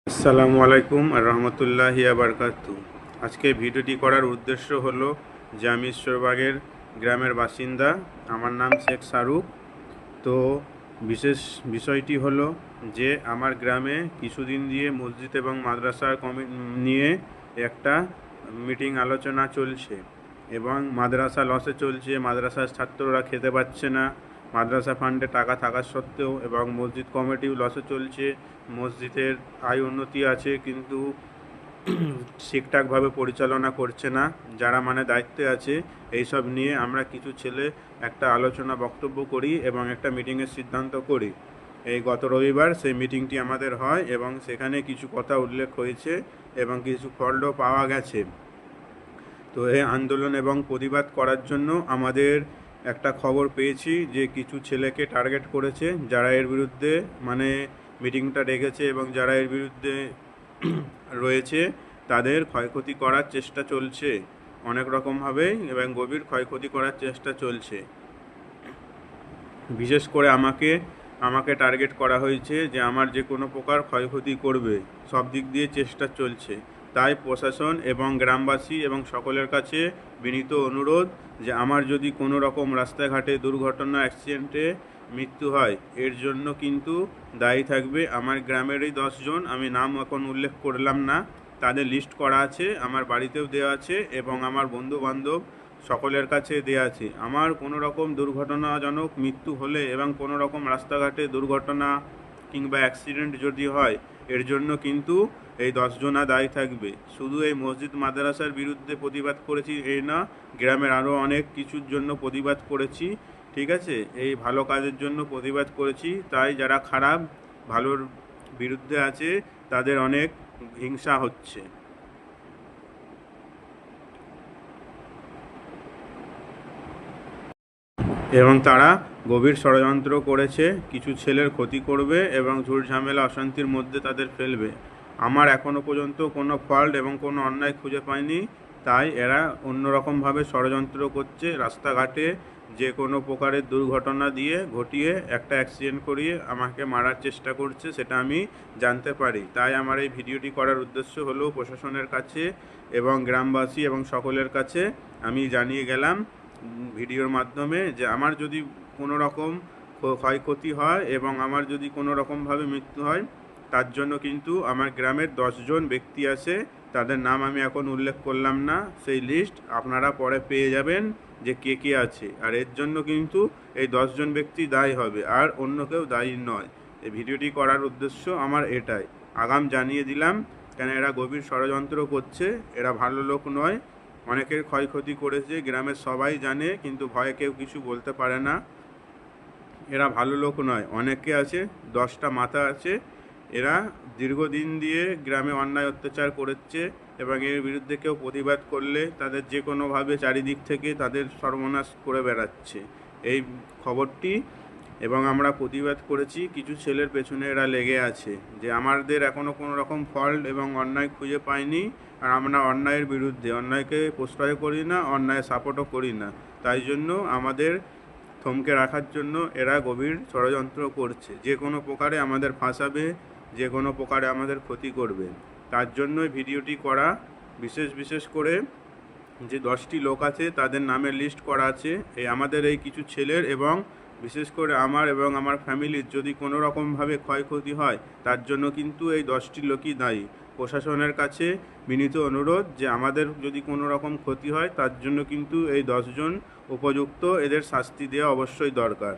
আসসালামু আলাইকুম আর রহমতুল্লাহি বারকাতু। আজকে ভিডিওটি করার উদ্দেশ্য হলো যে আমি ঈশ্বরবাগের গ্রামের বাসিন্দা। আমার নাম শেখ শাহরুখ। তো বিশেষ বিষয়টি হলো যে আমার গ্রামে কিছুদিন দিয়ে মসজিদ এবং মাদ্রাসার নিয়ে একটা মিটিং আলোচনা চলছে এবং মাদ্রাসা লসে চলছে। মাদ্রাসার ছাত্ররা খেতে পাচ্ছে না, মাদ্রাসা ফান্ডে টাকা থাকা সত্ত্বেও, এবং মসজিদ কমিটিও লসে চলছে। মসজিদের আয় উন্নতি আছে কিন্তু ঠিকঠাকভাবে পরিচালনা করছে না যারা দায়িত্বে আছে। এইসব নিয়ে আমরা কিছু ছেলে একটা আলোচনা বক্তব্য করি এবং একটা মিটিংয়ের সিদ্ধান্ত করি। এই গত রবিবার সেই মিটিংটি আমাদের হয় এবং সেখানে কিছু কথা উল্লেখ হয়েছে এবং কিছু ফলও পাওয়া গেছে। তো এই আন্দোলন এবং প্রতিবাদ করার জন্য আমাদের একটা খবর পেয়েছি যে কিছু ছেলেকে টার্গেট করেছে যারা এর বিরুদ্ধে মিটিংটা ডেকেছে এবং যারা এর বিরুদ্ধে রয়েছে তাদের ক্ষয়ক্ষতি করার চেষ্টা চলছে অনেক রকমভাবে এবং গভীর ক্ষয়ক্ষতি করার চেষ্টা চলছে। বিশেষ করে আমাকে টার্গেট করা হয়েছে যে আমার যে কোনো প্রকার ক্ষয়ক্ষতি করবে, সব দিক দিয়ে চেষ্টা চলছে। তাই প্রশাসন এবং গ্রামবাসী এবং সকলের কাছে বিনীত অনুরোধ যে আমার যদি কোনো রকম রাস্তাঘাটে দুর্ঘটনা, অ্যাক্সিডেন্টে মৃত্যু হয়, এর জন্য কিন্তু দায়ী থাকবে আমার গ্রামেরই 10 জন। আমি নাম এখন উল্লেখ করলাম না, তাদের লিস্ট করা আছে, আমার বাড়িতেও দেওয়া আছে এবং আমার বন্ধুবান্ধব সকলের কাছে দেওয়া আছে। আমার কোনো রকম দুর্ঘটনাজনক মৃত্যু হলে এবং কোনো রকম রাস্তাঘাটে দুর্ঘটনা কিংবা অ্যাক্সিডেন্ট যদি হয়, এর জন্য কিন্তু এই 10 জনা দায়ী থাকবে। শুধু এই মসজিদ মাদ্রাসার বিরুদ্ধে প্রতিবাদ করেছি এই না, গ্রামের আরও অনেক কিছুর জন্য প্রতিবাদ করেছি। ঠিক আছে, এই ভালো কাজের জন্য প্রতিবাদ করেছি। তাই যারা খারাপ, ভালোর বিরুদ্ধে আছে, তাদের অনেক হিংসা হচ্ছে এবং তারা গভীর ষড়যন্ত্র করেছে কিছু ছেলের ক্ষতি করবে এবং ঝুট ঝামেলা অশান্তির মধ্যে তাদের ফেলবে। আমার এখনও পর্যন্ত কোনো ফল্ট এবং কোনো অন্যায় খুঁজে পাইনি, তাই এরা অন্যরকমভাবে ষড়যন্ত্র করছে। রাস্তাঘাটে যে কোনো প্রকারের দুর্ঘটনা দিয়ে ঘটিয়ে একটা অ্যাক্সিডেন্ট করিয়ে আমাকে মারার চেষ্টা করছে, সেটা আমি জানতে পারি। তাই আমার এই ভিডিওটি করার উদ্দেশ্য হলো প্রশাসনের কাছে এবং গ্রামবাসী এবং সকলের কাছে আমি জানিয়ে গেলাম ভিডিওর মাধ্যমে যে আমার যদি কোনো রকম ক্ষয়ক্ষতি হয় এবং আমার যদি কোনো রকমভাবে মৃত্যু হয়, তার জন্য কিন্তু আমার গ্রামের 10 জন ব্যক্তি আছে, তাদের নাম আমি এখন উল্লেখ করলাম না। সেই লিস্ট আপনারা পরে পেয়ে যাবেন যে কে কে আছে, আর এর জন্য কিন্তু এই 10 জন ব্যক্তি দায়ী হবে, আর অন্য কেউ দায়ী নয়। এই ভিডিওটি করার উদ্দেশ্য আমার এটাই, আগাম জানিয়ে দিলাম। কেন এরা গভীর ষড়যন্ত্র করছে, এরা ভালো লোক নয়। অনেকের ক্ষয়ক্ষতি করেছে, গ্রামের সবাই জানে, কিন্তু ভয়ে কেউ কিছু বলতে পারে না। এরা ভালো লোক নয়, অনেকে আছে, 10টা মাথা আছে। এরা দীর্ঘদিন দিয়ে গ্রামে অন্যায় অত্যাচার করেছে এবং এর বিরুদ্ধে কেউ প্রতিবাদ করলে তাদের যে কোনোভাবে চারিদিক থেকে তাদের সর্বনাশ করে বেড়াচ্ছে এই খবরটি। এবং আমরা প্রতিবাদ করেছি, কিছু ছেলের পেছনে এরা লেগে আছে যে আমাদের এখনও কোনো রকম ফল্ট এবং অন্যায় খুঁজে পাইনি, আর আমরা অন্যায়ের বিরুদ্ধে, অন্যায়কে প্রশ্রয় করি না, অন্যায় সাপোর্টও করি না। তাই জন্য আমাদের থমকে রাখার জন্য এরা গভীর ষড়যন্ত্র করছে, যে কোনো প্রকারে আমাদের ফাঁসাবে, যে কোনো প্রকারে আমাদের ক্ষতি করবে। তার জন্যই ভিডিওটি করা। বিশেষ করে যে 10টি লোক আছে তাদের নামের লিস্ট করা আছে, আমাদের এই কিছু ছেলের, এবং বিশেষ করে আমার এবং আমার ফ্যামিলির যদি কোনো রকমভাবে ক্ষয়ক্ষতি হয়, তার জন্য কিন্তু এই 10টি লোকই দায়ী। প্রশাসনের কাছে বিনীত অনুরোধ যে আমাদের যদি কোনো রকম ক্ষতি হয়, তার জন্য কিন্তু এই 10 জন উপযুক্ত, এদের শাস্তি দেওয়া অবশ্যই দরকার।